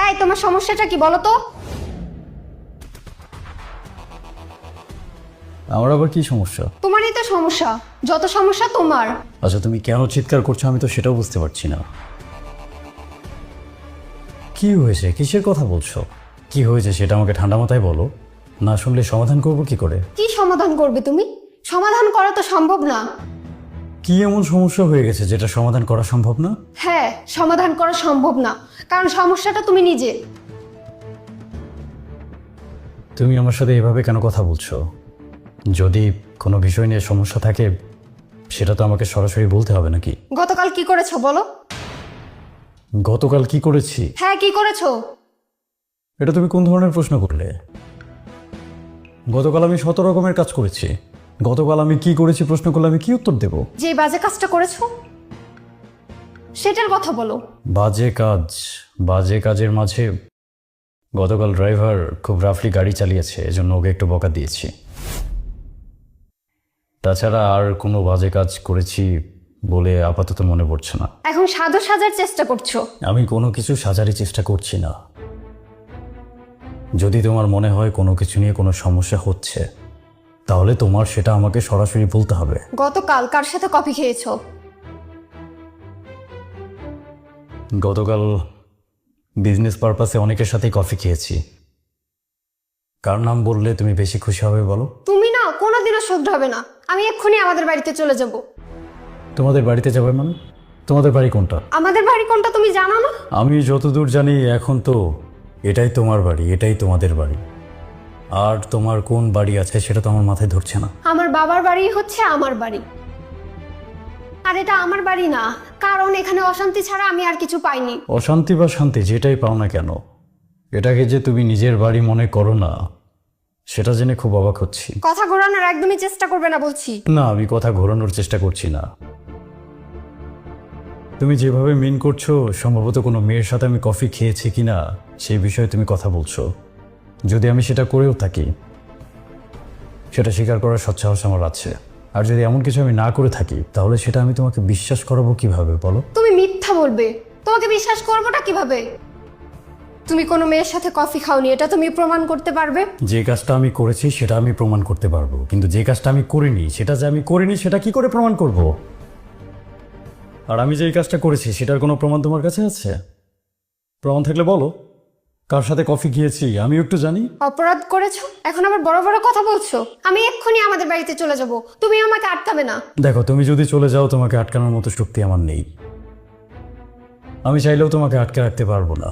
এই তোমার সমস্যাটা কি বলো তো? আমার আবার কি সমস্যা? তোমারই তো সমস্যা, যত সমস্যা তোমার। আচ্ছা, তুমি কেন চিৎকার করছো আমি তো সেটাও বুঝতে পারছি না। কি হয়েছে? কিসের কথা বলছো? কি হয়েছে সেটা আমাকে ঠান্ডা মাথায় বলো, না শুনলে সমাধান করব কি করে? কি সমাধান করবে তুমি? সমাধান করা তো সম্ভব না। কি এমন সমস্যা হয়ে গেছে যেটা সমাধান করা সম্ভব না? হ্যাঁ, সমাধান করা সম্ভব না, কারণ সমস্যাটা তুমি নিজে। তুমি আমার সাথে এভাবে কেন কথা বলছো? যদি কোনো বিষয় নিয়ে সমস্যা থাকে সেটা তো আমাকে সরাসরি বলতে হবে নাকি? গতকাল কি করেছো বলো? গতকাল কি করেছি? হ্যাঁ, কি করেছো? এটা তুমি কোন ধরনের প্রশ্ন করলে? গতকাল আমি 100 রকমের কাজ করেছি। গতকাল আমি কি করেছি প্রশ্ন করলে আমি কি উত্তর দেব? যে বাজে কাজটা করেছো সেটার কথা বলো। বাজে কাজ? বাজে কাজের মাঝে গতকাল ড্রাইভার খুব রাফলি গাড়ি চালিয়েছে, এজন্য ওকে একটু বকা দিয়েছি। তাছাড়া আর কোনো বাজে কাজ করেছি বলে আপাতত মনে পড়ছে না। এখন সাধু সাজার চেষ্টা করছো। আমি কোনো কিছু সাজারই চেষ্টা করছি না। যদি তোমার মনে হয় কোনো কিছু নিয়ে কোনো সমস্যা হচ্ছে তাহলে তোমার সেটা আমাকে সরাসরি বলতে হবে। গতকাল কার সাথে কফি খেয়েছো? গতকাল বিজনেস পারপাসে অনেকের সাথেই কফি খেয়েছি। কার নাম বললে তুমি বেশি খুশি হবে বলো? তুমি না কোনোদিনও শুধরাবে না। আমি এক্ষুনি আমাদের বাড়িতে চলে যাব। তোমাদের বাড়িতে যাবে মানে? তোমাদের বাড়ি কোনটা? আমাদের বাড়ি কোনটা তুমি জানো না? আমি যতদূর জানি এখন তো এটাই তোমার বাড়ি, এটাই তোমাদের বাড়ি। আর তোমার কোন বাড়ি আছে সেটা তো আমার মাথায় ধরছে না। আমার বাবার বাড়ি হচ্ছে আমার বাড়ি, আর এটা আমার বাড়ি না, কারণ এখানে অশান্তি ছাড়া আমি আর কিছু পাইনি। অশান্তি বা শান্তি যেটাই পাও না কেন, এটাকে যে তুমি নিজের বাড়ি মনে করো না সেটা জেনে খুব অবাক হচ্ছি। কথা ঘোরানোর একদমই চেষ্টা করবে না বলছি। না, আমি কথা ঘোরানোর চেষ্টা করছি না। তুমি যেভাবে মিন করছো সম্ভবত কোনো মেয়ের সাথে আমি কফি খেয়েছি কিনা সেই বিষয়ে তুমি কথা বলছো। যদি আমি সেটা করেও থাকি সেটা স্বীকার করার সৎসাহস আমার আছে। আর যদি এমন কিছু আমি না করে থাকি তাহলে সেটা আমি তোমাকে বিশ্বাস করাবো কিভাবে বলো? তুমি মিথ্যা বলবে, তোমাকে বিশ্বাস করবোটা কিভাবে? তুমি কোনো মেয়ের সাথে কফি খাওনি, এটা তুমি প্রমাণ করতে পারবে? যে কাজটা আমি করেছি সেটা আমি প্রমাণ করতে পারবো, কিন্তু যে কাজটা আমি করিনি সেটা যে আমি করিনি সেটা কি করে প্রমাণ করব? আর আমি যে এই কাজটা করেছি সেটার কোনো প্রমাণ তোমার কাছে আছে? প্রমাণ থাকলে বলো, কার সাথে কফি খেয়েছি আমি একটু জানি। অপরাধ করেছো, এখন আবার বড় বড় কথা বলছো। আমি এক্ষুনি আমাদের বাড়িতে চলে যাব, তুমি আমাকে আটকাবে না। দেখো, তুমি যদি চলে যাও তোমাকে আটকানোর মতো শক্তি আমার নেই। আমি চাইলেও তোমাকে আটকে রাখতে পারবো না।